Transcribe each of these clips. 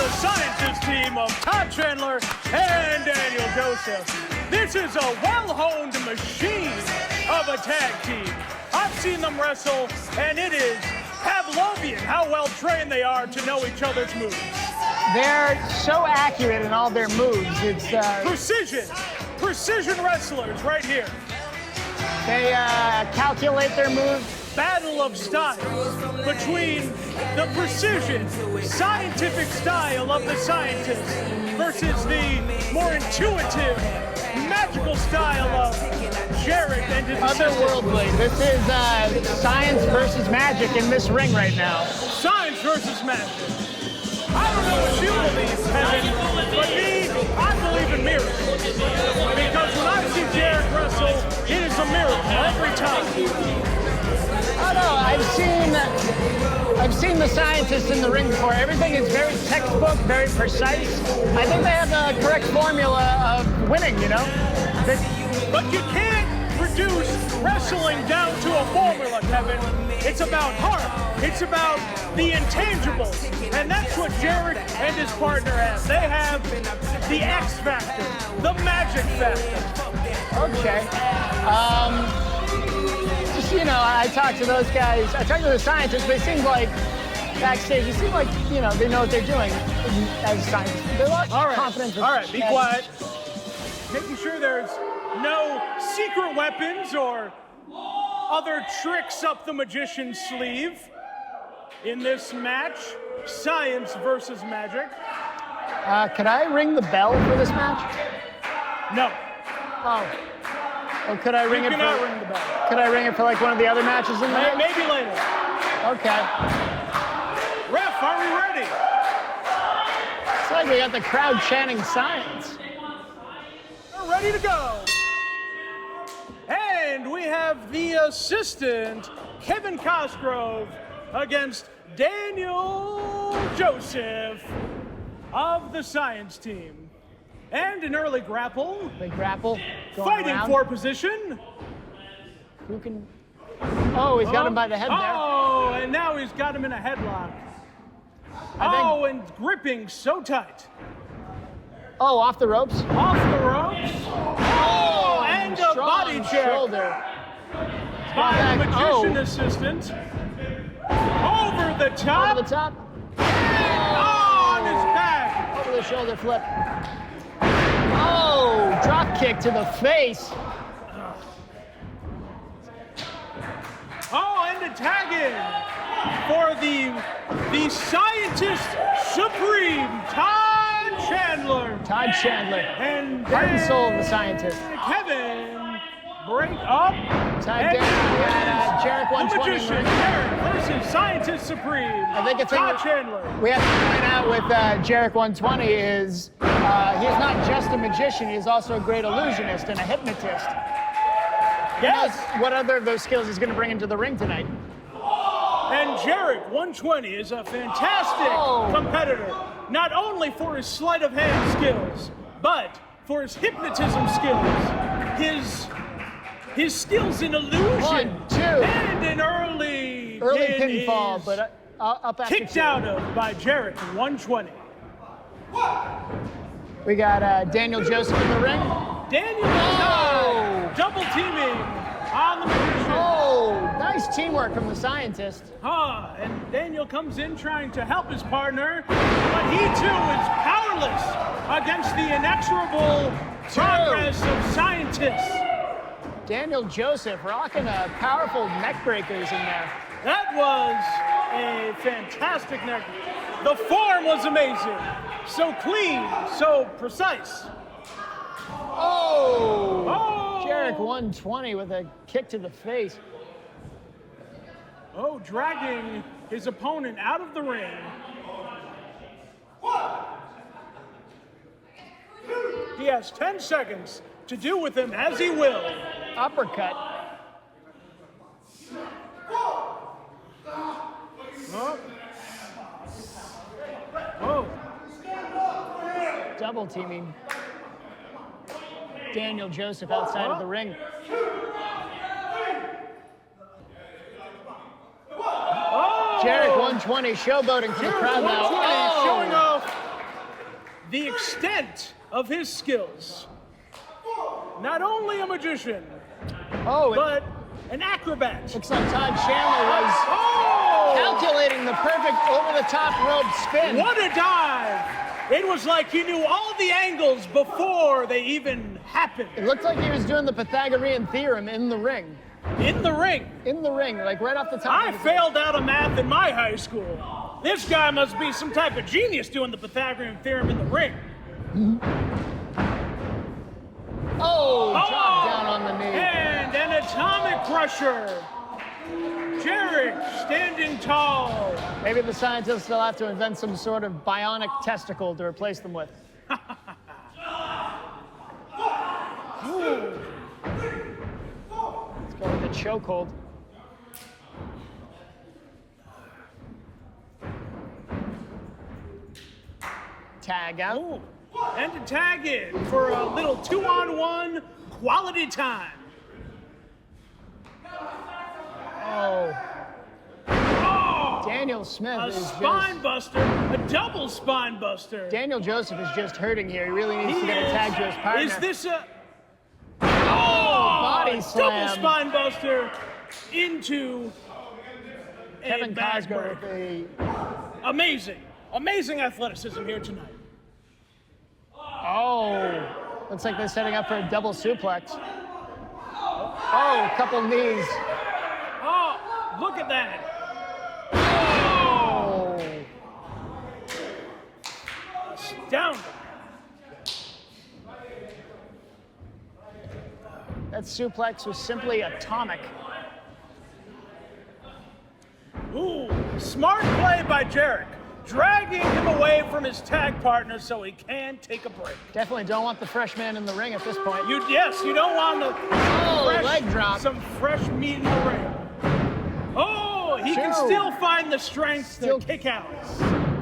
the scientist team of Todd Chandler and Daniel Joseph. This is a well-honed machine of a tag team. I've seen them wrestle, and it is Pavlovian how well trained they are to know each other's moves. They're so accurate in all their moves. It's Precision wrestlers right here. They calculate their moves. Battle of styles between the precision, scientific style of the scientists versus the more intuitive, magical style of Jarek and his otherworldly. This is science versus magic in this ring right now. Science versus magic. I don't know what you believe, Kevin, but me, I believe in miracles. Because when I see Jarek wrestle, it is a miracle every time. I don't know. I've seen the scientists in the ring before. Everything is very textbook, very precise. I think they have the correct formula of winning, you know? But you can't reduce wrestling down to a formula, Kevin. It's about heart. It's about the intangibles. And that's what Jarek and his partner have. They have the X factor, the magic factor. Okay. Just, you know, I talked to those guys. I talked to the scientists, but it seems like backstage, it seems like, you know, they know what they're doing as scientists. They're a lot confident. All right, be quiet. Making sure there's no secret weapons or other tricks up the magician's sleeve in this match. Science versus magic. Could I ring the bell for this match? No. Oh. Or could I ring it? You cannot ring the bell. Could I ring it for like one of the other matches in the night? Maybe later. Okay. Ref, are we ready? It's like we got the crowd chanting science. We're ready to go. And we have the assistant, Kevin Cosgrove, against Daniel Joseph of the science team. And an early grapple. Big grapple. Fighting around. for position. Who can... Oh, he's got him by the head there. Oh, and now he's got him in a headlock. And gripping so tight. Oh, off the ropes. Off the ropes. Oh, and a body check. Shoulder. By the magician assistant. Over the top. Over the top. And on his back. Over the shoulder flip. Oh, drop kick to the face. Oh, and a tag in for the scientist supreme, Todd Chandler. Todd Chandler. And heart and soul of the scientist. Kevin, break up. Tag down. Jarek 120. The magician, Jarek versus scientist supreme, I think it's Todd Chandler. We have to point out with Jarek 120 is he's not just a magician, he's also a great illusionist and a hypnotist. Yes. What other of those skills he's going to bring into the ring tonight? And Jarek 120 is a fantastic competitor, not only for his sleight of hand skills, but for his hypnotism skills, his skills in illusion, 1, 2, and an early pinfall, but up after kicked 2. out of by Jarek 120. We got Daniel Joseph in the ring. Daniel double teaming on the magician. Oh, nice teamwork from the scientist. And Daniel comes in trying to help his partner, but he too is powerless against the inexorable progress of scientists. Daniel Joseph rocking powerful neck breakers in there. That was a fantastic neck. The form was amazing. So clean, so precise. Oh! Jarek 120 with a kick to the face. Oh, dragging his opponent out of the ring. He has 10 seconds to do with him as he will. Uppercut. Oh. Double teaming Daniel Joseph outside of the ring. Oh. Jarek 120 showboating for the crowd now. Showing off the extent of his skills. Not only a magician, but an acrobat. Looks like Todd Chandler was calculating the perfect over-the-top rope spin. What a dive! It was like he knew all the angles before they even happened. It looked like he was doing the Pythagorean theorem in the ring. In the ring? In the ring, like right off the top. I failed out of math in my high school. This guy must be some type of genius doing the Pythagorean theorem in the ring. Drop down on the knee. And an atomic crusher. Jarek standing tall. Maybe the scientists will have to invent some sort of bionic testicle to replace them with. Let's go with the chokehold. Tag out. Ooh. And to tag in for a little 2-on-1 quality time. Daniel Smith A is spine buster, a double spine buster. Daniel Joseph is just hurting here. He really needs to get a tag to his partner. Is this a body slam? Double spine buster into Kevin Cosgrove. Amazing athleticism here tonight. Looks like they're setting up for a double suplex. A couple knees. Look at that. Astounding. That suplex was simply atomic. Smart play by Jarek, dragging him away from his tag partner so he can take a break. Definitely don't want the fresh man in the ring at this point. You don't want leg drop. Some fresh meat in the ring. He can still find the strength to kick out.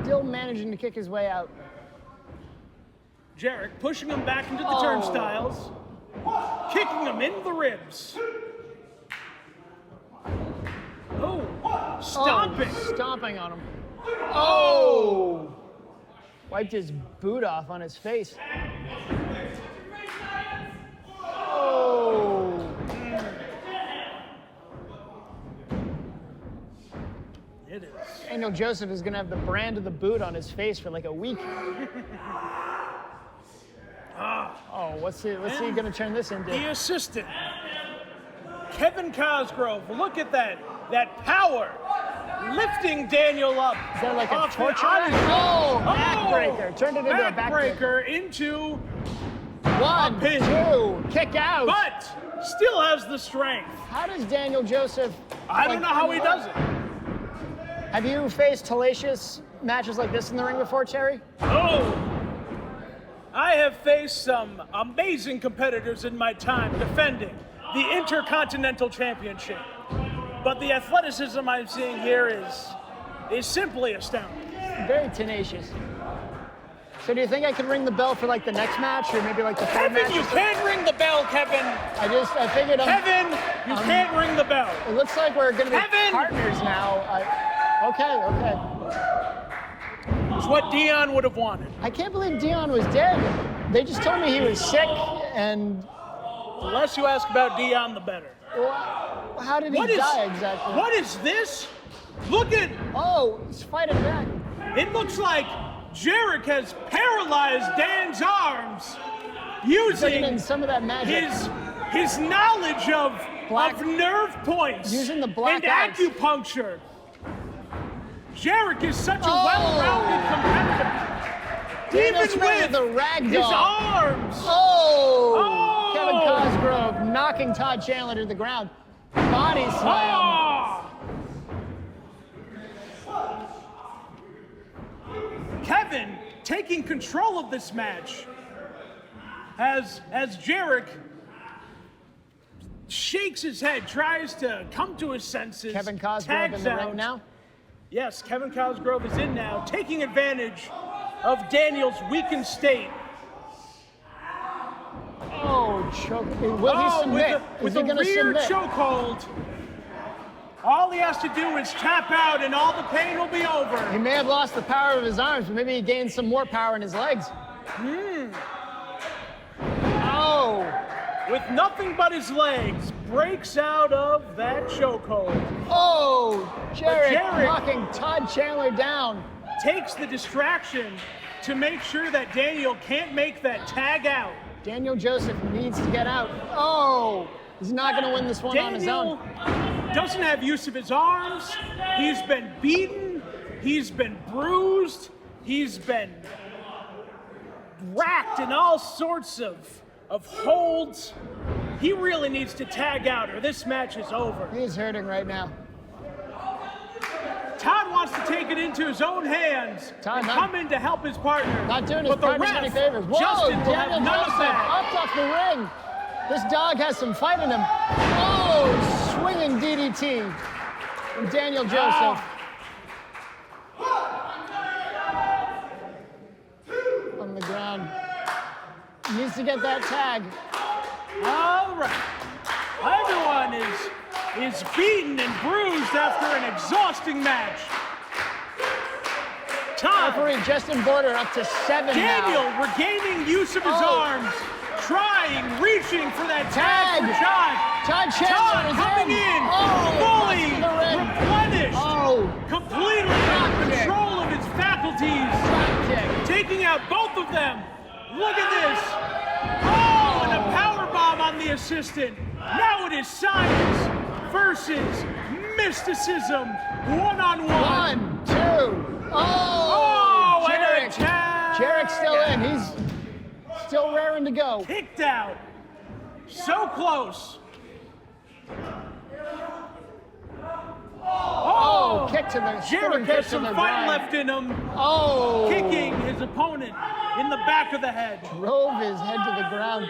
Still managing to kick his way out. Jarek pushing him back into the turnstiles, kicking him in the ribs. Stomping. Stomping on him. Wiped his boot off on his face. It is. Daniel Joseph is going to have the brand of the boot on his face for like a week. What's he going to turn this into? The assistant, Kevin Cosgrove. Look at that power, lifting Daniel up. Is that like a torture? Backbreaker. Turned it into a backbreaker. Into 1, 2, kick out. But still has the strength. How does Daniel Joseph? I don't know how he does it. Have you faced hellacious matches like this in the ring before, Cherry? I have faced some amazing competitors in my time defending the Intercontinental Championship. But the athleticism I'm seeing here is simply astounding. Very tenacious. So do you think I could ring the bell for like the next match or maybe like the third match? Kevin, you can't ring the bell, Kevin. I figured Kevin, you can't ring the bell. It looks like we're going to be partners now. Okay. It's what Dion would have wanted. I can't believe Dion was dead. They just told me he was sick and... The less you ask about Dion, the better. How did he die exactly? What is this? Look at... he's fighting back. It looks like Jarek has paralyzed Dan's arms using some of that magic. His knowledge of nerve points using the black and ice. Acupuncture. Jarek is such a well-rounded competitor. Even with the ragdoll. His arms. Kevin Cosgrove knocking Todd Chandler to the ground. Body slam. Kevin taking control of this match as Jarek shakes his head, tries to come to his senses. Kevin Cosgrove in the ring now? Yes, Kevin Cosgrove is in now, taking advantage of Daniel's weakened state. Choke. Will he submit? With a rear chokehold, all he has to do is tap out and all the pain will be over. He may have lost the power of his arms, but maybe he gained some more power in his legs. Oh. With nothing but his legs, breaks out of that chokehold. Oh, Jarek Jarek knocking Todd Chandler down. Takes the distraction to make sure that Daniel can't make that tag out. Daniel Joseph needs to get out. Oh, he's not going to win this one on his own. Doesn't have use of his arms. He's been beaten. He's been bruised. He's been racked in all sorts of holds. He really needs to tag out or this match is over. He's hurting right now. Todd wants to take it into his own hands and come in to help his partner. Not doing his partner any favors. Whoa, Justin will Daniel have none of Joseph that. up off the ring. This dog has some fight in him. Oh, swinging DDT from Daniel Joseph. On the ground. He needs to get that tag. All right. Everyone is beaten and bruised after an exhausting match. Todd. Referee Justin Border up to 7 Daniel now. regaining use of his arms, reaching for that tag for Todd Chandler is coming in, fully replenished, completely in control of his faculties, taking out both of them. Look at this. Oh, and a power bomb on the assistant. Now it is science versus mysticism, one-on-one. 1, 2. Oh, and a tag. Jarek's still in. He's still raring to go. Kicked out. So close. Oh, kick to the Jarek has some fight left in him. Oh. Kicking his opponent in the back of the head. Drove his head to the ground.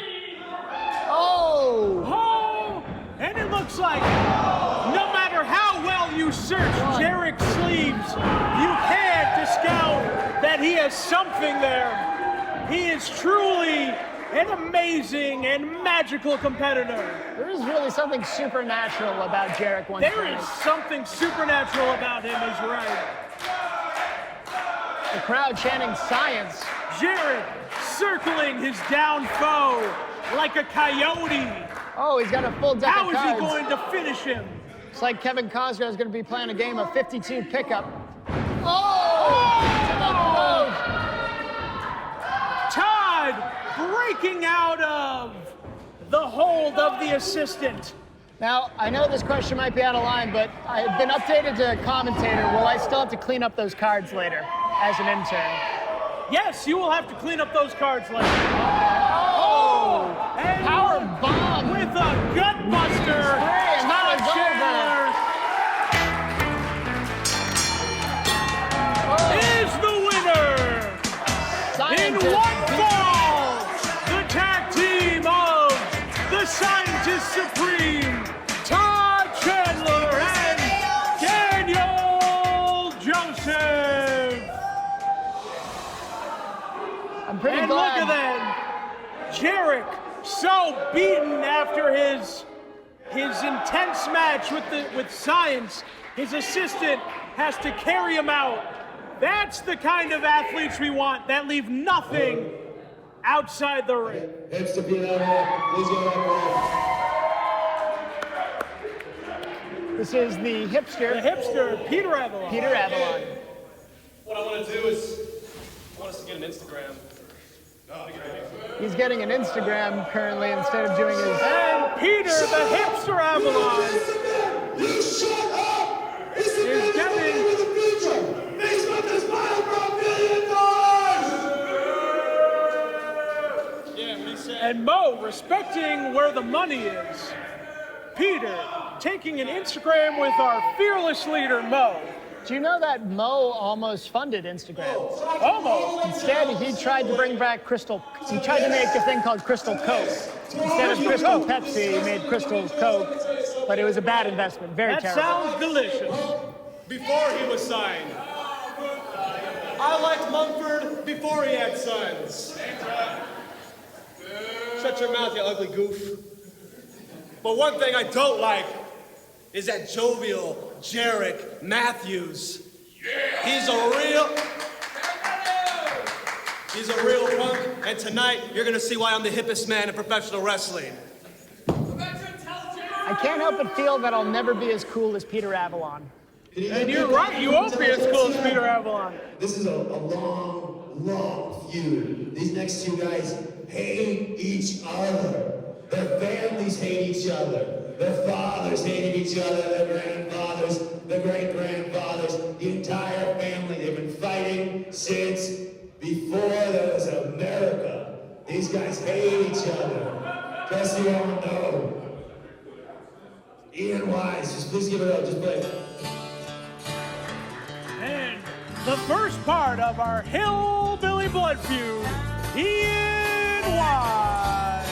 Oh. And it looks like no matter how well you search Jarek's sleeves, you can't discount that he has something there. He is truly an amazing and magical competitor. There is really something supernatural about Jarek once. There is something supernatural about him, is right. The crowd chanting science. Jarek circling his down foe like a coyote. Oh, he's got a full deck of cards. How is he going to finish him? It's like Kevin Cosgrove is going to be playing a game of 52 pickup. Todd breaking out of the hold of the assistant. Now, I know this question might be out of line, but I've been updated to commentator. Will I still have to clean up those cards later as an intern? Yes, you will have to clean up those cards later. And power bomb with a gut buster. Todd Chandler is the winner. In one fall, the tag team of the Scientist Supreme, Todd Chandler and Daniel Joseph. I'm pretty and glad. Look at that. Jarek so beaten after his intense match with Science. His assistant has to carry him out. That's the kind of athletes we want that leave nothing outside the ring. Hipster, please go This is the Hipster. The Hipster, Peter Avalon. Peter Avalon. What I want to do is, I want us to get an Instagram. He's getting an Instagram currently instead of doing his... And Peter, the Hipster Avalon, You shut up! It's the is getting... of the future! Makes up this battle for $1 billion! Yeah, what he said. And Mo, respecting where the money is. Peter, taking an Instagram with our fearless leader, Mo. Do you know that Mo almost funded Instagram? Almost. Instead, he tried to bring back Crystal. He tried to make a thing called Crystal Coke. Instead of Crystal Pepsi, he made Crystal Coke, but it was a bad investment. Very That terrible. sounds delicious. Before he was signed. I liked Mumford before he had sons. Shut your mouth, you ugly goof. But one thing I don't like is that jovial Jarek Matthews. He's a real... He's a real punk, and tonight you're gonna see why I'm the hippest man in professional wrestling. I can't help but feel that I'll never be as cool as Peter Avalon. And you're right, you won't be as cool as Peter Avalon. This is a long feud. These next two guys hate each other. Their families hate each other. Their fathers hated each other, their grandfathers, their great-grandfathers, the entire family. They've been fighting since before there was America. These guys hate each other. Just so you all know. Ian Wyze, just please give it up, just play. And the first part of our Hillbilly Blood feud, Ian Wyze.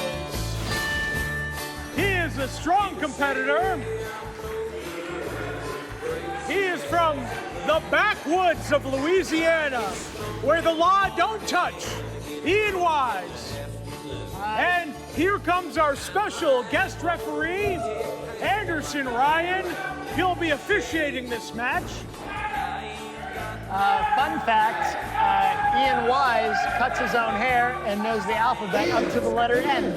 He is a strong competitor. He is from the backwoods of Louisiana, where the law don't touch. Ian Wyze. And here comes our special guest referee, Anderson Ryan. He'll be officiating this match. Fun fact, Ian Wyze cuts his own hair and knows the alphabet up to the letter N.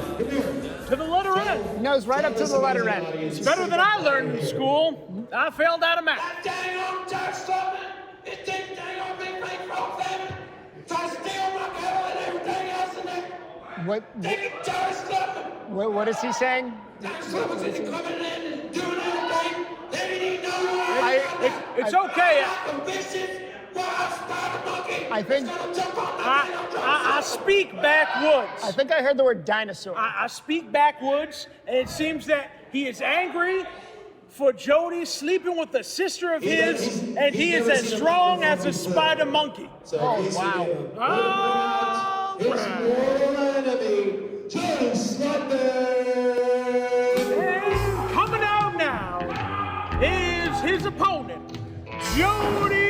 To the letter N. He knows right up to the letter N. It's better than I learned in school. I failed out of math. That dang old Dutch Slutman, this dang old big fake frog family, tries to steal my cattle and everything else in there. What is he saying? Slutman's coming in and doing everything. They didn't even know It's okay. I think I speak backwoods. I think I heard the word dinosaur. I speak backwoods, and it seems that he is angry for Jody sleeping with a sister of his, and he is as strong as a spider monkey. Oh, wow. His mortal enemy, Jody Slutman. And coming out now is his opponent, Jody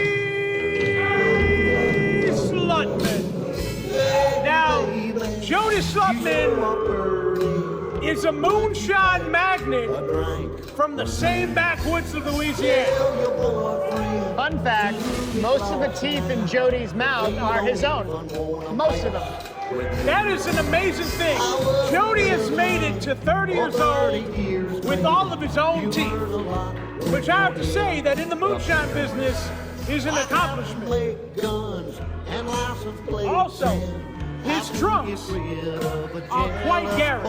Slutman. Now, Jody Slutman is a moonshine magnet from the same backwoods of Louisiana. Fun fact, most of the teeth in Jody's mouth are his own. Most of them. That is an amazing thing. Jody has made it to 30 years old with all of his own teeth, which I have to say that in the moonshine business is an accomplishment. Also, his trunks are quite garish,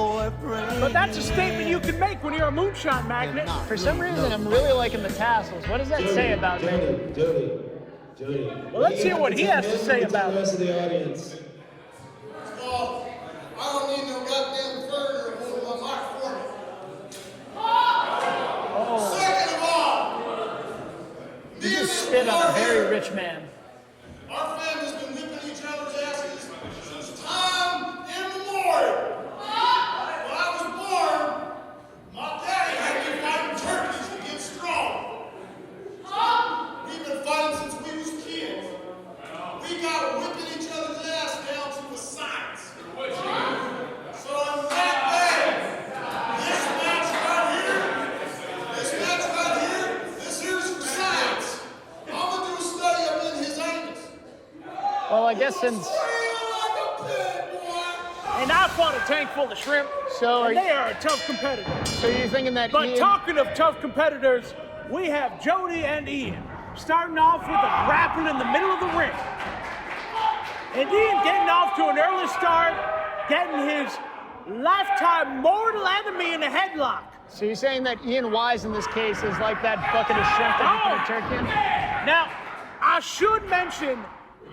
but that's a statement you can make when you're a moonshine magnet. For some reason, I'm really liking the tassels. What does that say about me? Jody. Well, let's hear what he has to say about The it. rest of the audience. I don't need no goddamn furniture to hold my mic for me. Second of all, You just spit on a very rich man. our family's been whipping each other's asses since time immemorial. When I was born, my daddy had me fighting turkeys to get strong. We've been fighting since we was kids. We got whipping each other's ass down to a science. So on that day, this match right here, this here's for science. I'm gonna do a study up in his anus. Well, I guess since... And I fought a tank full of shrimp, So and they are a tough competitor. So you're thinking that But Ian... talking of tough competitors, we have Jody and Ian starting off with a grapple in the middle of the ring. And Ian getting off to an early start, getting his lifetime mortal enemy in a headlock. So you're saying that Ian Wyze in this case is like that bucket of shrimp that you put a turkey in? Now, I should mention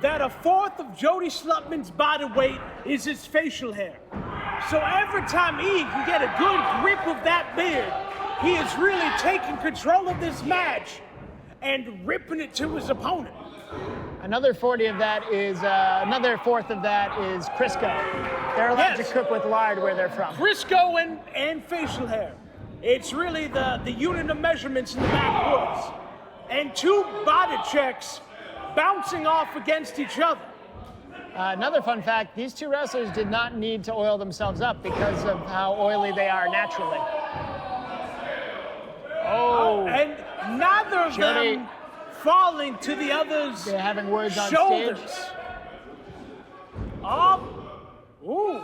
that a fourth of Jody Slutman's body weight is his facial hair. So every time Ian can get a good grip of that beard, he is really taking control of this match and ripping it to his opponent. Another 40 of that is, another fourth of that is Crisco. They're allowed Yes. to cook with lard where they're from. Crisco and facial hair. It's really the unit of measurements in the backwoods. And two body checks bouncing off against each other. Another fun fact, these two wrestlers did not need to oil themselves up because of how oily they are naturally. Oh, And neither of Jody- them falling to the other's they're having words on shoulders. stage. Ooh.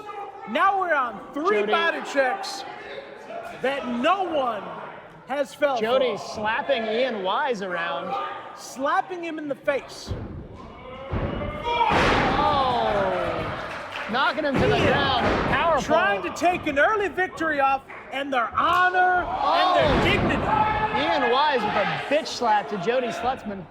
Now we're on 3 Jody. body checks that no one has felt. Jody for. slapping Ian Wyze around. Slapping him in the face. Oh, knocking him to the ground. Powerful. Trying to take an early victory off and their honor and their dignity. Ian Wyze with a bitch slap to Jody Slutman.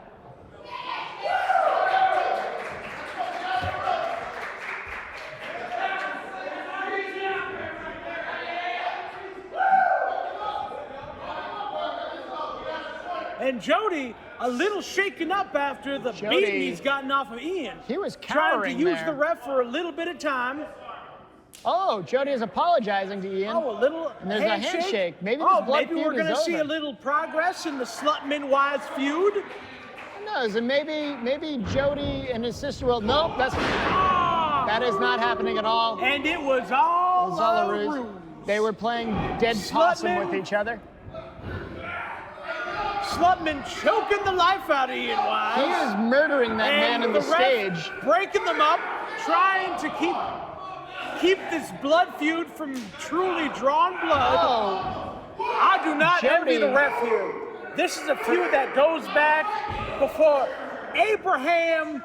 And Jody, a little shaken up after the Jody, beating he's gotten off of Ian. He was trying to cowering use there. the ref for a little bit of time. Oh, Jody is apologizing to Ian. Oh, a little And there's a handshake. Maybe this blood maybe feud we're going to is see over. a little progress in the Slutman-Wyze feud. Who knows? And maybe Jody and his sister will. Nope, that is not happening at all. And it was all, It was all a a ruse. ruse. They were playing dead possum Slutman. with each other. Slutman choking the life out of Ian Wyze. He is murdering that man in the ref stage. breaking them up, trying to keep this blood feud from truly drawn blood. Oh, I do not envy Jody. the ref here. This is a feud that goes back before Abraham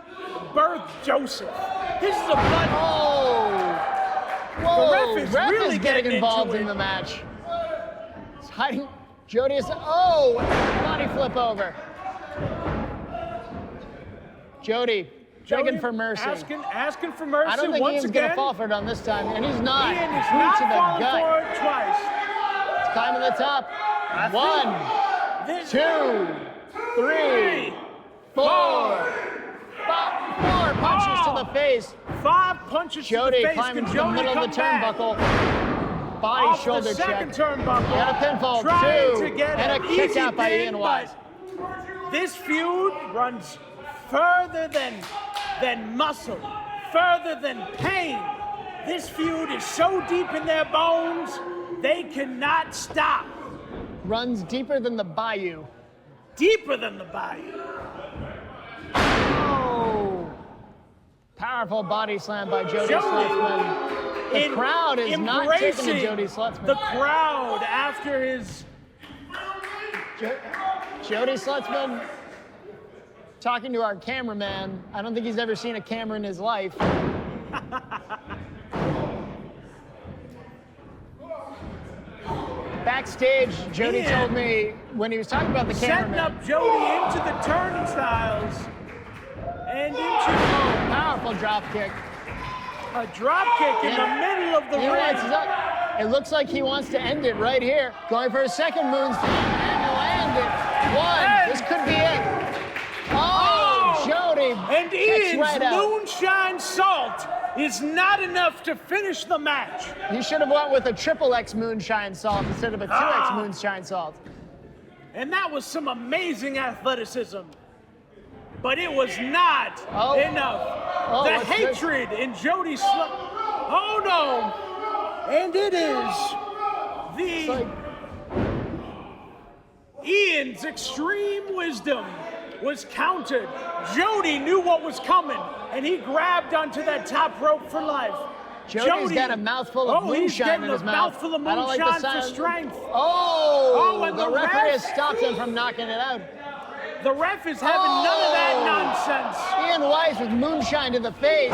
birthed Joseph. This is a blood. Whoa, The ref is really getting getting involved into in it. the match. He's hiding. Jody is, body flip over. Jody, begging for mercy. Asking for mercy I don't think once Ian's again. gonna fall for it on this time, and he's not. Ian is Boot not to the falling gut. for it twice. It's climbing the top. I 1, think 2, 3, 4. 4 punches to the face. 5 punches Jody to the face. climbing Can to the Jody middle of come the back? turnbuckle. Body Off shoulder the second check. turnbuckle. Got a pinfall, Trying 2, to get and a an kick easy out by pin, Ian Wyze. but This feud runs further than muscle, further than pain. This feud is so deep in their bones, they cannot stop. Runs deeper than the bayou. Deeper than the bayou. Oh! Powerful body slam by Jody Slutman. The crowd is not taking to Jody Slutman. The crowd after his... Jody Slutman talking to our cameraman. I don't think he's ever seen a camera in his life. Backstage, Jody Ian told me when he was talking about the setting cameraman. up Jody into the turnstiles and into Powerful drop kick. a drop kick in the middle of the He ring. lights us up. It looks like he wants to end it right here. Going for a second moonsault and land it. 1. This could be it. Oh, Jody. And kicks Ian's right out. moonshine salt is not enough to finish the match. He should have went with a XXX moonshine salt instead of a 2X moonshine salt. And that was some amazing athleticism. But it was not enough. Oh, the what's this? hatred in Jody's Oh no! And it is It's like, Ian's extreme wisdom was countered. Jody knew what was coming, and he grabbed onto that top rope for life. Jody's got a mouthful of he's moonshine getting in his a mouth. mouthful of I don't like the moonshine sound. for strength. Oh, and the the referee ref- has stopped him from knocking it out. The ref is having none of that nonsense. Ian Wyze with moonshine to the face.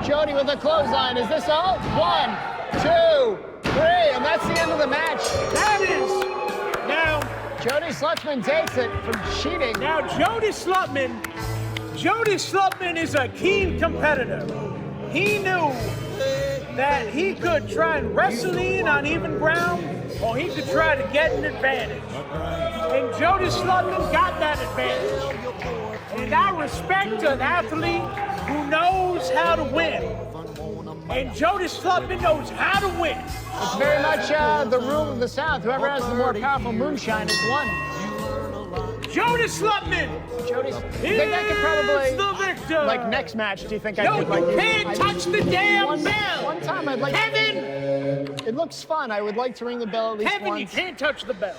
Jody with a clothesline. Is this all? 1, 2, 3, and that's the end of the match. That is. Now, Jody Slutman takes it for cheating. Now, Jody Slutman is a keen competitor. He knew that he could try and wrestle Ian on even ground, or he could try to get an advantage. And Jody Slutman got that advantage. And I respect an athlete who knows how to win. And Jody Slutman knows how to win. It's very much the rule of the South. Whoever has the more powerful moonshine is won. Jody Slutman Jody's. You think I could probably, is the victor. like next match, do you think I No, could like? you can't touch the damn one, bell. One time I'd like. Kevin! It looks fun. I would like to ring the bell at least Kevin, you once. can't touch the bell.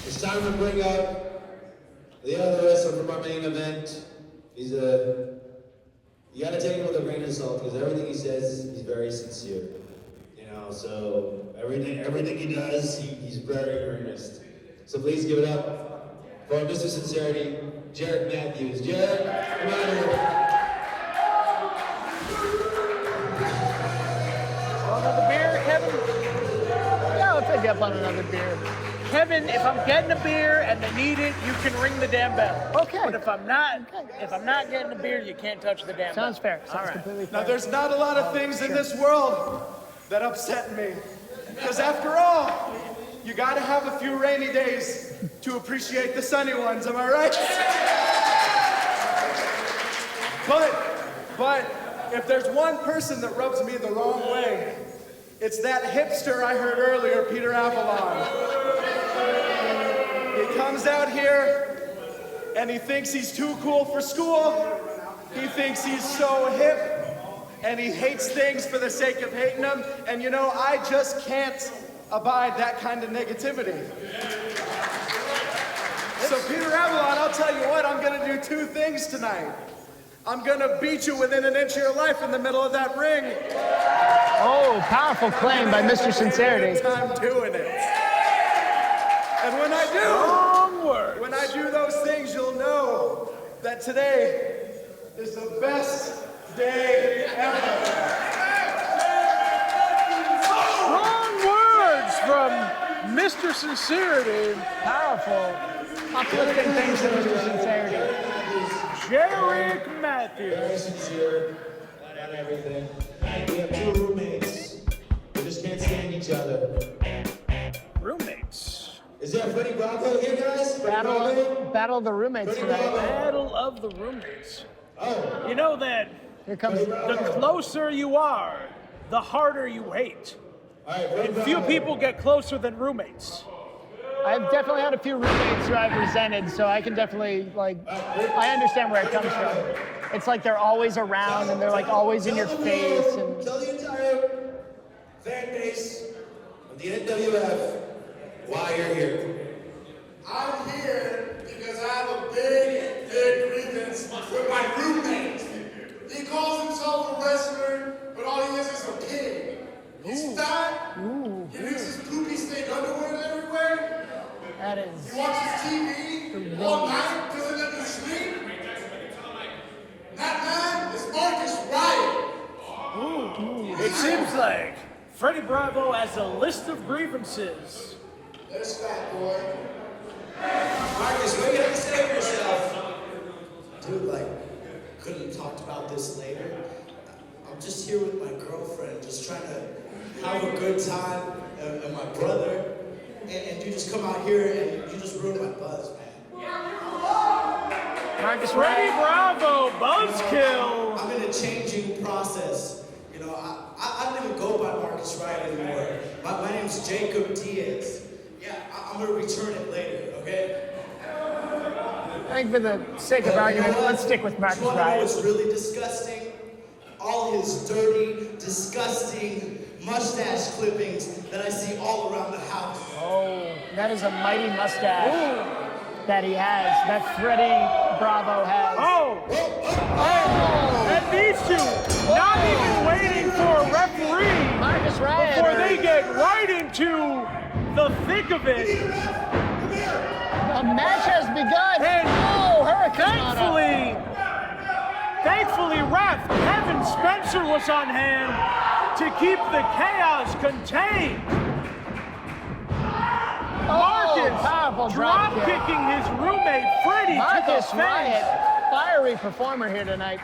It's time to bring up the other wrestler from our main event. He's a you gotta take him with a grain of salt because everything he says, he's very sincere. You know, so everything he does, he's very earnest. So please give it up for Mr. Sincerity, Jarek Matthews. Jarek, come on here. Another beer, Kevin? Yeah, I'll take you up on another beer. Kevin, if I'm getting a beer and they need it, you can ring the damn bell. Okay. But if I'm not getting a beer, you can't touch the damn bell. Sounds fair. Sounds All right. completely fair. Now, there's not a lot of things in this world that upset me. Because after all, you gotta have a few rainy days to appreciate the sunny ones, am I right? But if there's one person that rubs me the wrong way, it's that hipster I heard earlier, Peter Avalon. He comes out here and he thinks he's too cool for school. He thinks he's so hip and he hates things for the sake of hating them. And you know, I just can't abide that kind of negativity. So Peter Avalon, I'll tell you what, I'm gonna do two things tonight. I'm gonna beat you within an inch of your life in the middle of that ring. Oh, powerful claim by Mr. Sincerity. I'm doing it. And when I do those things, you'll know that today is the best day ever. Strong words from Mr. Sincerity. Powerful. Uplifting things to Mr. Sincerity. Jarek Matthews. Very sincere about everything. We have two roommates. We just can't stand each other. Roommates. Is there a Freddie Bravo here, guys? Freddie Bravo? Battle of the roommates Freddie tonight. Bravo? Battle of the roommates. Oh. You know that Here comes. the closer you are, the harder you hate. All right, Freddie And few Bravo. people get closer than roommates. I've definitely had a few roommates who I've resented, so I can definitely, I understand where it comes from. It's like they're always around and they're like always in your face. And Tell the entire fan base of the NWF why you're here. I'm here because I have a big grievance with my roommate. He calls himself a wrestler, but all he is a pig. He's fat. He uses poopy snake underwear everywhere. that is. He watches TV all night, doesn't let me sleep. That man is Marcus Riot. It seems like Freddie Bravo has a list of grievances. There's fat boy. Marcus, what do you have to say for yourself? Dude, couldn't have talked about this later. I'm just here with my girlfriend, just trying to have a good time, and my brother. And you just come out here and you just ruin my buzz, man. Marcus Freddie Riot. Bravo, buzzkill. I'm in a changing process. You know, I don't even go by Marcus Riot anymore. My name's Jacob Diaz. Yeah, I'm gonna return it later, okay? I think for the sake of argument, let's stick with Marcus You wanna know Riot. what's really disgusting? All his dirty, disgusting mustache clippings that I see all around the house. Oh, that is a mighty mustache that he has, that Freddie Bravo has. Oh, and these two not even waiting for a referee Marcus Riot. before they get right into the thick of it. A match has begun. And thankfully, ref Kevin Spencer was on hand to keep the chaos contained. Marcus powerful drop drop kick. kicking his roommate Freddie Marcus to the Riot, face. fiery performer here tonight.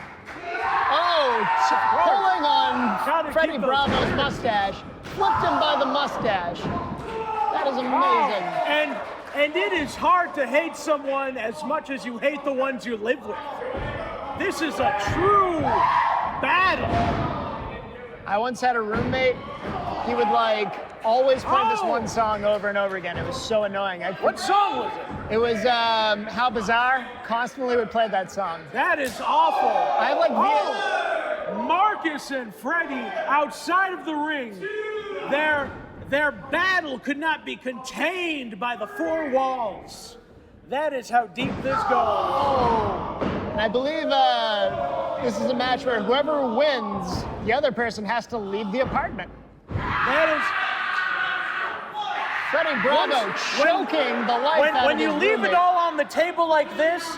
Oh, pulling Gotta on Freddie keep those- Bravo's mustache. Flipped him by the mustache. That is amazing. And it is hard to hate someone as much as you hate the ones you live with. This is a true battle. I once had a roommate. He would always play this one song over and over again. It was so annoying. What song was it? It was How Bizarre. Constantly would play that song. That is awful. I have Marcus and Freddie outside of the ring. Their battle could not be contained by the four walls. That is how deep this goes. And I believe this is a match where whoever wins, the other person has to leave the apartment. That is... Freddie Bravo choking the life out of When you his leave roommate. it all on the table like this,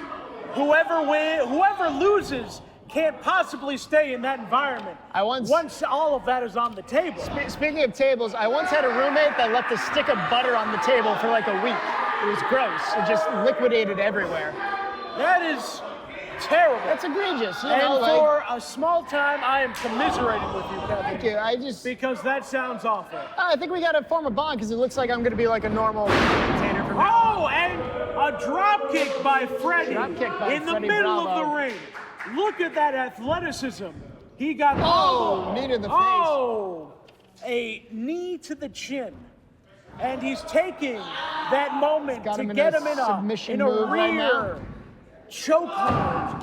whoever loses can't possibly stay in that environment. Once all of that is on the table. Speaking of tables, I once had a roommate that left a stick of butter on the table for like a week. It was gross. It just liquidated everywhere. That is terrible. That's egregious. You And know, like, for a small time, I am commiserating with you, Kevin. thank you. Because that sounds awful. I think we got to form a bond because it looks like I'm going to be like a normal entertainer from now. Oh, and a drop kick by Freddie Drop kick by in the Freddie middle Bravo. of the ring. Look at that athleticism. He got knee to the face. Oh, a knee to the chin. And he's taking that moment Got to him in get a him in submission a move right now. rear chokehold.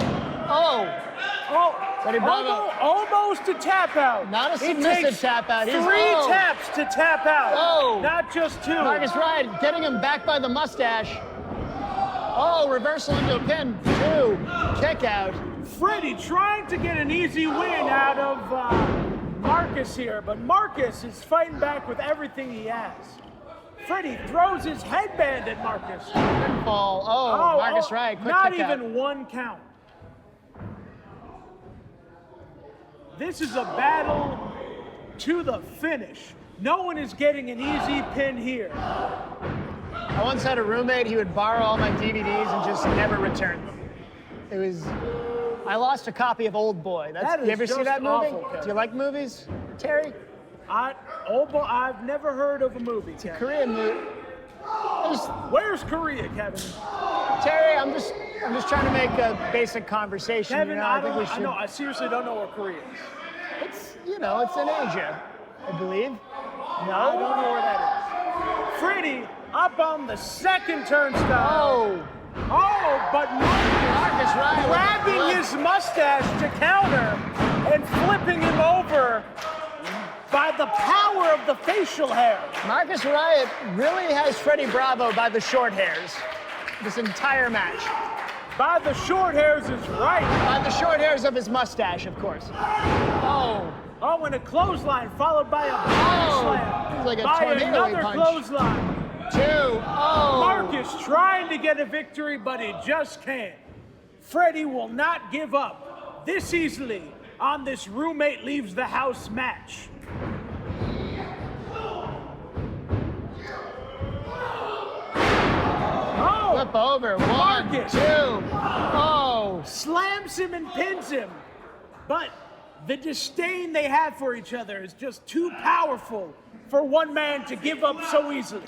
Freddie Bravo. Almost a tap out. Not a It submissive takes tap out. He's 3 taps to tap out. Not just 2. Marcus Riot getting him back by the mustache. Reversal into a pin. 2. Kick out. Freddie trying to get an easy win out of Marcus here, but Marcus is fighting back with everything he has. Freddie throws his headband at Marcus. Pinfall. Marcus Riot. Quick Not kick out. even 1 count. This is a battle to the finish. No one is getting an easy pin here. I once had a roommate, he would borrow all my DVDs and just never return them. It was, I lost a copy of Old Boy. That is you ever see just that movie? awful, Kevin. Do you like movies, Terry? I've never heard of a movie. Kevin. Korean movie. Where's Korea, Kevin? Terry, I'm just trying to make a basic conversation. Kevin, I think we should. I seriously don't know where Korea is. It's in Asia, I believe. No, I don't know where that is. Freddie up on the second turnstile. But Marcus Riot grabbing his mustache to counter and flipping him over by the power of the facial hair. Marcus Riot really has Freddie Bravo by the short hairs this entire match. By the short hairs is right. By the short hairs of his mustache, of course. And a clothesline followed by a body slam. Like a by tornado another punch. clothesline. 2. Marcus trying to get a victory, but he just can't. Freddie will not give up this easily on this roommate leaves the house match. Flip over. 1, Marcus. 2. Slams him and pins him. But the disdain they have for each other is just too powerful for one man to give up so easily.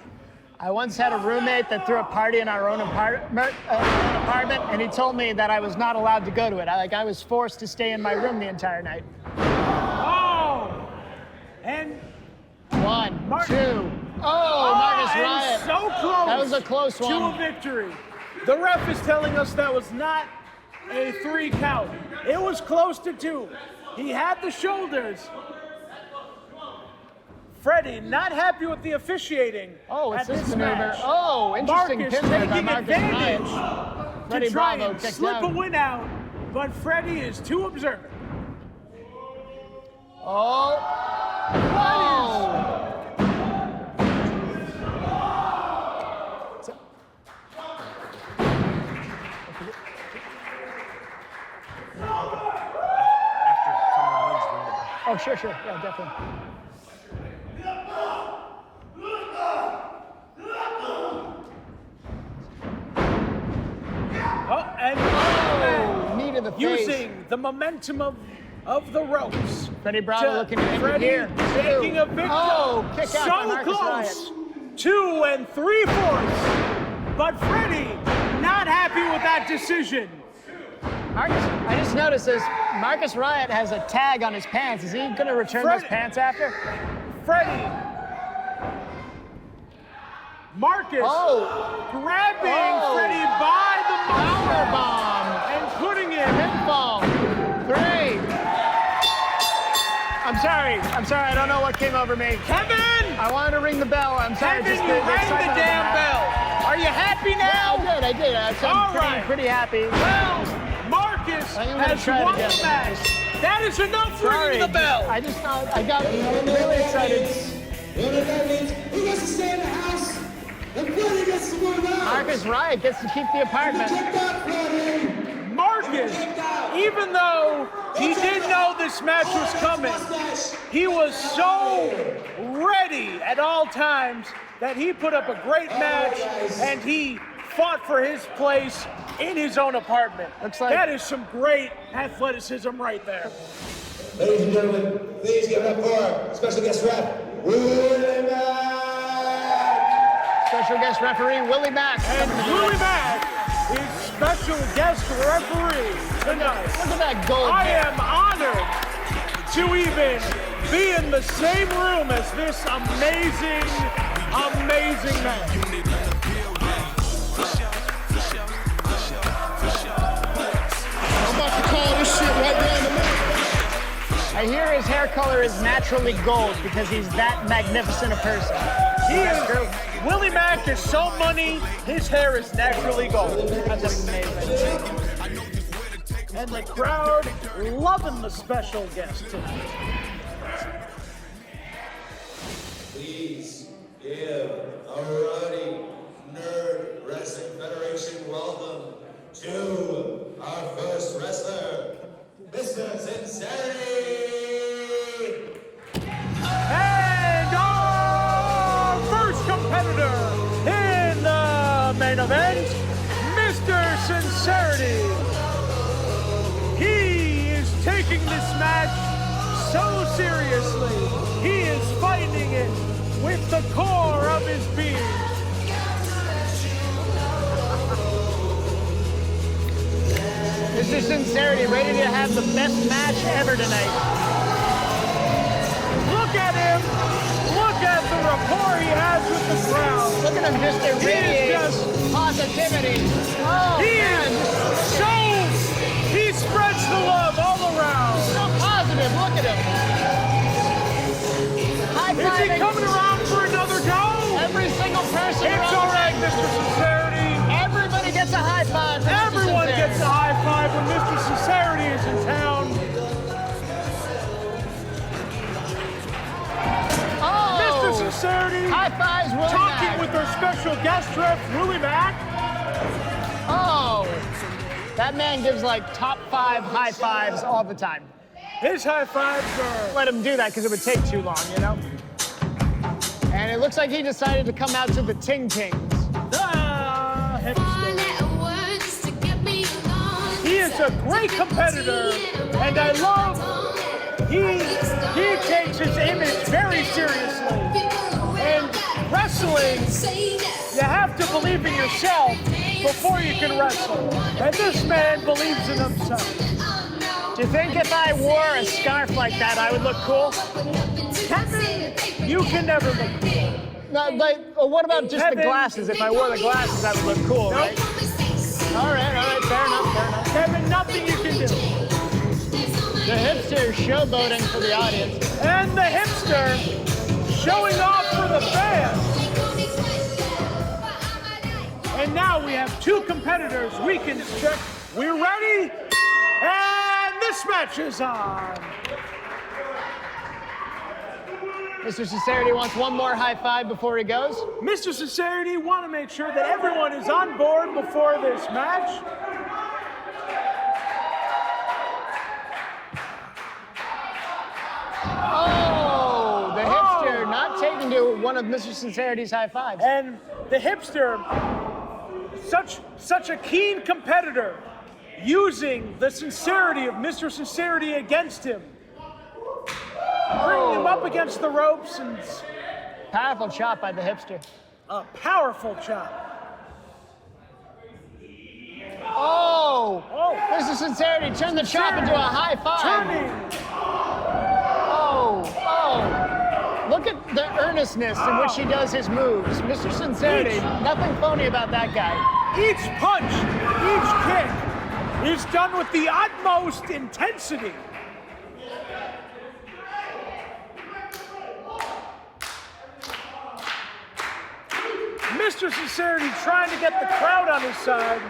I once had a roommate that threw a party in our own apartment, and he told me that I was not allowed to go to it. I was forced to stay in my room the entire night. And 1, Marcus. 2. Marcus and Riot. so close. That was a close to one. a victory. The ref is telling us that was not a 3 count. It was close to 2. He had the shoulders. Freddie not happy with the officiating It's at this maneuver. match. Interesting Marcus pin there by taking Marcus advantage Riot. to Freddie try Bravo and kicked slip out. a win out, but Freddie is too observant. Sure. Yeah, definitely. Knee to the face. Using the momentum of the ropes. Freddie Bravo looking to end it Freddie here. taking a victory. Kick out by So Marcus close. Riot. 2 3/4. But Freddie not happy with that decision. Marcus, I just noticed this. Marcus Riot has a tag on his pants. Is he going to return those pants after? Freddie. Marcus grabbing Freddie by the power bomb and putting him pinfall. 3. I'm sorry. I don't know what came over me. Kevin! I wanted to ring the bell. I'm sorry. Kevin, just you rang the damn bell. Are you happy now? Yeah, I did. I'm pretty happy. Well, Marcus Marcus has won the match. That is enough for ringing the bell. I just thought I got really excited. You know what that means? Who gets to stay in the house? And Freddie gets to move out. Marcus Riot gets to keep the apartment. Check out Freddie. Marcus, even though he didn't know this match was coming, he was so ready at all times that he put up a great match and he fought for his place in his own apartment. Looks like that is some great athleticism right there. Ladies and gentlemen, please give it up for our special guest ref, Willie Mack. Special guest referee Willie Mack. And Willie Mack is special guest referee tonight. Look at that gold. I am honored to even be in the same room as this amazing, amazing man. I'm about to call this shit right down the middle. I hear his hair color is naturally gold because he's that magnificent a person. Willie Mack is so money, his hair is naturally gold. That's amazing. And the crowd loving the special guest tonight. Please give a rowdy Nerd Wrestling Federation welcome to our first wrestler, Mr. Sincerity. And our first competitor in the main event, Mr. Sincerity. He is taking this match so seriously. He is fighting it with the core of his being. Mr. Sincerity ready to have the best match ever tonight. Look at him. Look at the rapport he has with the crowd. Look at him just irradiate positivity. Oh, He man. he spreads the love all around. So positive. Look at him. Is he coming around for another go? Every single person It's around all right, the Mr. Sincerity. Everybody gets a high five. from Mr. Everyone Sincerity. gets a high five when Mr. Sincerity is in town. Oh, Mr. Sincerity high fives, Willie talking Mack. with our special guest ref, Willie Mack. Oh, that man gives like top 5 high fives all the time. His high fives are... Let him do that because it would take too long, you know? And it looks like he decided to come out to the Ting Tings. Hipster. He is a great competitor, and I love he takes his image very seriously. And wrestling, you have to believe in yourself before you can wrestle. And this man believes in himself. Do you think if I wore a scarf like that, I would look cool? Kevin, you can never look cool. No, like, what about just the glasses? If I wore the glasses, I would look cool, Nope. right? All right, fair enough. Kevin, nothing you can do. The hipster showboating for the audience. And the hipster showing off for the fans. And now we have 2 competitors we can check. We're ready? And this match is on. Mr. Sincerity wants one more high five before he goes. Mr. Sincerity, want to make sure that everyone is on board before this match. Oh, the hipster not taking to one of Mr. Sincerity's high fives. And the hipster, such a keen competitor, using the sincerity of Mr. Sincerity against him. Bringing him up against the ropes and Powerful chop by the hipster. a powerful chop. Oh! Oh. Mr. Sincerity turned the chop into a high five. Turning. Oh! Look at the earnestness in which he does his moves. Mr. Sincerity, nothing phony about that guy. Each punch, each kick is done with the utmost intensity. Mr. Sincerity trying to get the crowd on his side,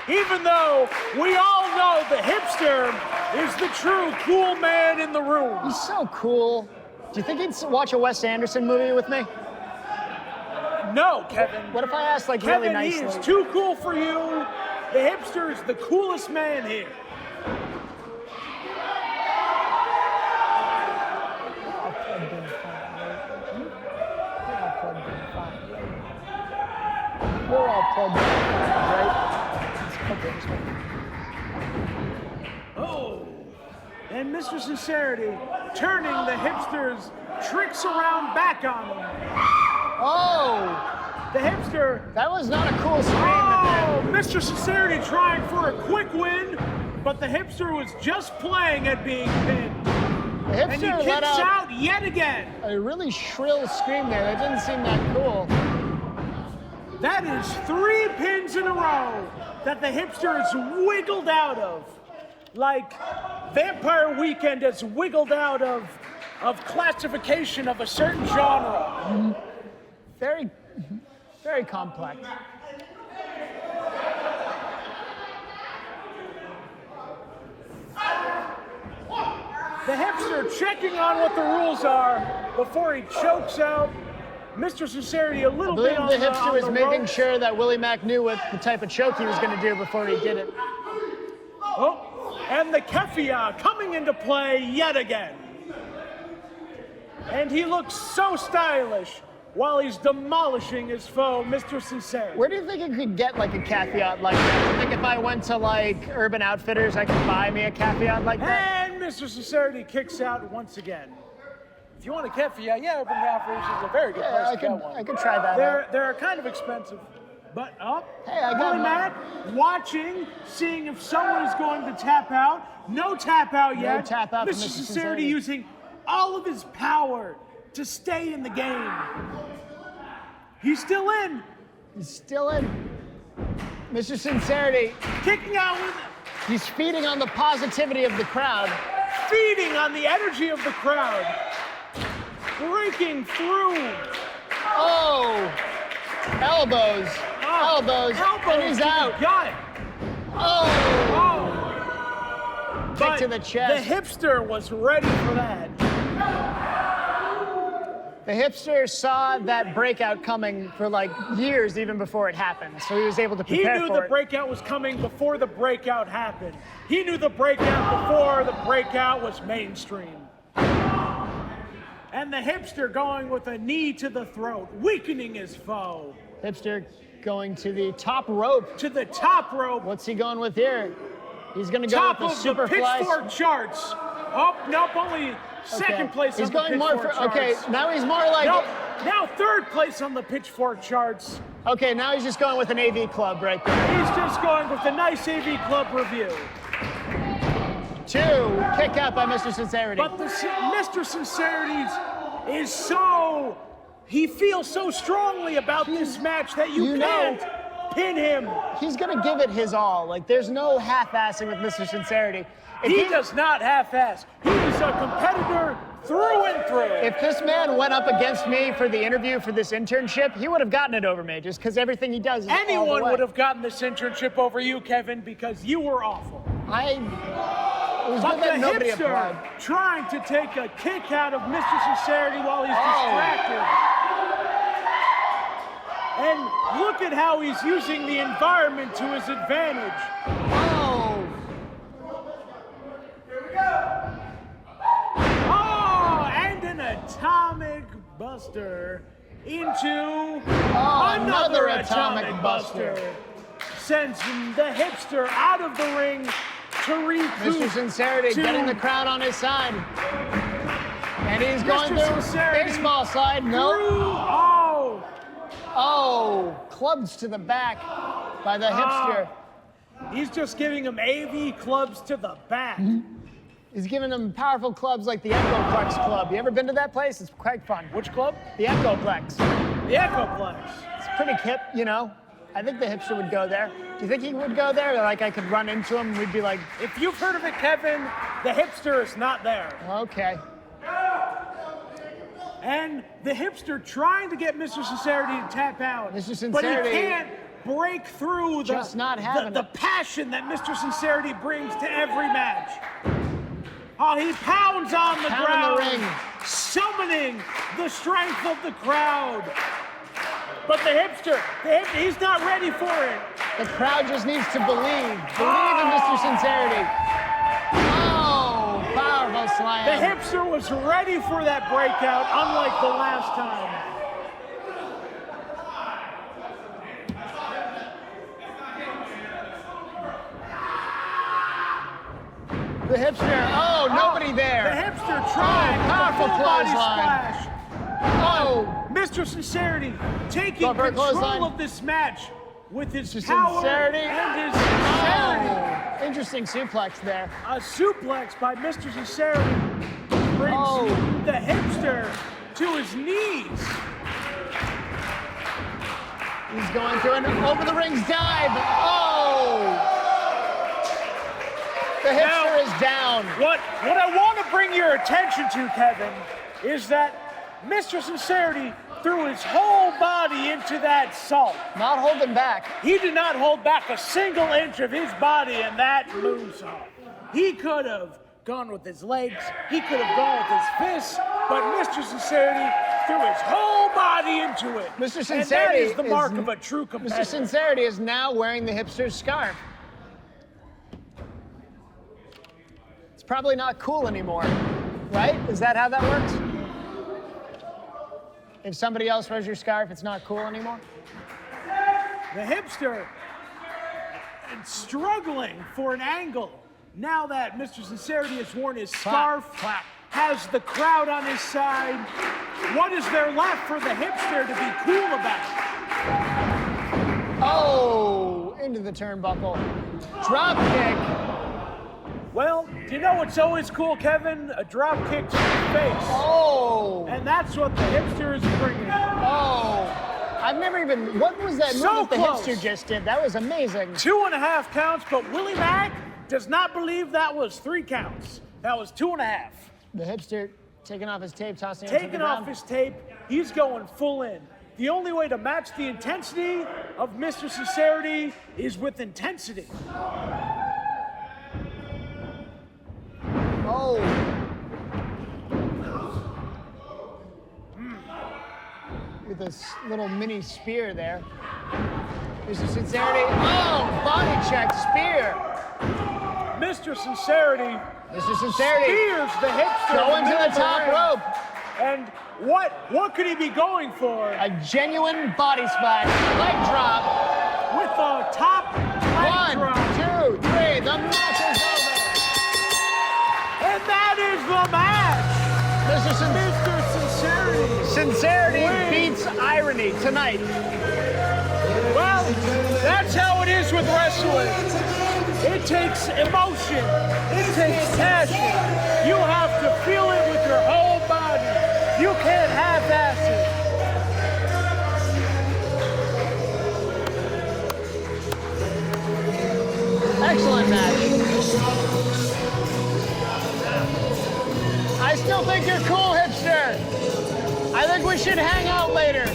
even though we all know the hipster is the true cool man in the room. He's so cool. Do you think he'd watch a Wes Anderson movie with me? No, Kevin. What if I asked, like, Kevin, really nicely? he is too cool for you. The hipster is the coolest man here. We're all plugged in, right? Okay. Oh, and Mr. Sincerity turning the hipster's tricks around back on him. Oh! The hipster. That was not a cool scream. Oh, Mr. Sincerity trying for a quick win, but the hipster was just playing at being pinned. The And he hipster let kicks out out yet again. a really shrill scream there. That didn't seem that cool. That is 3 pins in a row that the hipster has wiggled out of. Like Vampire Weekend has wiggled out of classification of a certain genre. Very, very complex. The hipster checking on what the rules are before he chokes out Mr. Sincerity a little I believe bit on the hipster was making ropes. sure that Willie Mack knew what the type of choke he was going to do before he did it. Oh, and the keffia coming into play yet again. And he looks so stylish while he's demolishing his foe, Mr. Sincerity. Where do you think you could get like a caveat like that? Do you think if I went to like Urban Outfitters, I could buy me a caveat like that? And Mr. Sincerity kicks out once again. If you want a keffia, yeah, Urban Outfitters is a very good place I to get could, one. I could try that out. They're kind of expensive, but Hey, I got Willie mine. Mack watching, seeing if someone is going to tap out. No tap out yet. No tap out for Mr. Mr. Sincerity Sincerity. using all of his power to stay in the game. He's still in, He's still in. Mr. Sincerity, kicking out with, he's feeding on the positivity of the crowd. feeding on the energy of the crowd, breaking through. Oh, elbows, elbows, and he's to the out. gut. Oh, Oh. kick to the chest. The hipster was ready for that. The hipster saw that breakout coming for like years even before it happened, so he was able to He prepare knew for the it. breakout was coming before the breakout happened. He knew the breakout before the breakout was mainstream. And the hipster going with a knee to the throat, weakening his foe. Hipster going to the top rope. To the top rope, What's he going with here? He's going to go top with of the the Superfly. pitchfork charts. Oh, nope, only second place He's on the going more pitchfork for, okay, charts. now he's more like, Nope, now third place on the pitchfork charts. okay, now he's just going with an AV club right there. He's just going with a nice AV Club review. 2, kick out by Mr. Sincerity. But Mr. Sincerity is so, he feels so strongly about this match that you know- can't pin him. He's going to give it his all. Like, there's no half-assing with Mr. Sincerity. If He does not half-ass. He is a competitor through and through. If this man went up against me for the interview for this internship, he would have gotten it over me just because everything he does is all the Anyone way. would have gotten this internship over you, Kevin, because you were awful. It was But good that the nobody hipster applied. trying to take a kick out of Mr. Sincerity while he's Oh. distracted. And look at how he's using the environment to his advantage. Oh, Oh, and an atomic buster into another atomic buster. Sends the hipster out of the ring to recoup. Mr. Sincerity to getting the crowd on his side. And he's going Mr. through Sincerity baseball slide. through- No. Oh, Oh, clubs to the back by the hipster. he's just giving him AV clubs to the back. He's giving them powerful clubs like the Echoplex Club. You ever been to that place? It's quite fun. Which club? The Echoplex. The Echoplex. It's pretty hip, you know. I think the hipster would go there. Do you think he would go there? Or like I could run into him and we'd be like, If you've heard of it, Kevin, the hipster is not there. okay. And the hipster trying to get Mr. Sincerity to tap out. Mr. But he Sincerity- can't break through Just not having the it. passion that Mr. Sincerity brings to every match. Oh, he pounds on the Pounding ground, the ring. summoning the strength of the crowd. But the hipster, he's not ready for it. The crowd just needs to believe. Believe in Mr. Sincerity. Oh, powerful The slam. hipster was ready for that breakout, unlike the last time. The hipster. Oh, nobody The there. hipster tried Powerful the full body clothesline. splash. Oh, Mr. Sincerity taking Go for a control clothesline. of this match with his Mr. power Sincerity. and his sincerity. Oh, interesting suplex there. A suplex by Mr. Sincerity brings Oh. the hipster to his knees. He's going through an over the rings dive. Oh! The hipster Now, is down. What I want to bring your attention to, Kevin, is that Mr. Sincerity threw his whole body into that salt. Not holding back. He did not hold back a single inch of his body in that moonsault. He could have gone with his legs, he could have gone with his fists, but Mr. Sincerity threw his whole body into it. Mr. And that Sincerity is the mark is- of a true Mr. competitor. Sincerity is now wearing the hipster's scarf. It's probably not cool anymore, right? Is that how that works? If somebody else wears your scarf, it's not cool anymore? The hipster struggling for an angle. Now that Mr. Sincerity has worn his scarf, clap. has the crowd on his side, what is there left for the hipster to be cool about? Oh, into the turnbuckle. Drop kick. Well, do you know what's always cool, Kevin? A drop kick to the face. Oh, And that's what the hipster is bringing. oh. I've never even, what was that So move that the close. hipster just did? That was amazing. 2.5 counts, but Willie Mack does not believe that was 3 counts. That was 2.5. The hipster taking off his tape, tossing it to the Taking ground. off his tape, he's going full in. The only way to match the intensity of Mr. Sincerity is with intensity. Oh. With this little mini spear there. Mr. Sincerity. Oh, body check, spear. Mr. Sincerity Mr. Sincerity spears the hipster going to middle the of top ring. rope. And what could he be going for? A genuine body splash. Leg drop. With a top leg 1, drop. 2, 3. The match is over. And that is the match. Mr. Mr. Sincerity. Sincerity Win. beats irony tonight. Well, that's how it is with wrestling. It takes emotion. It takes passion. You have to feel it with your whole body. You can't half-ass it. Excellent match. I still think you're cool, hipster. I think we should hang out later.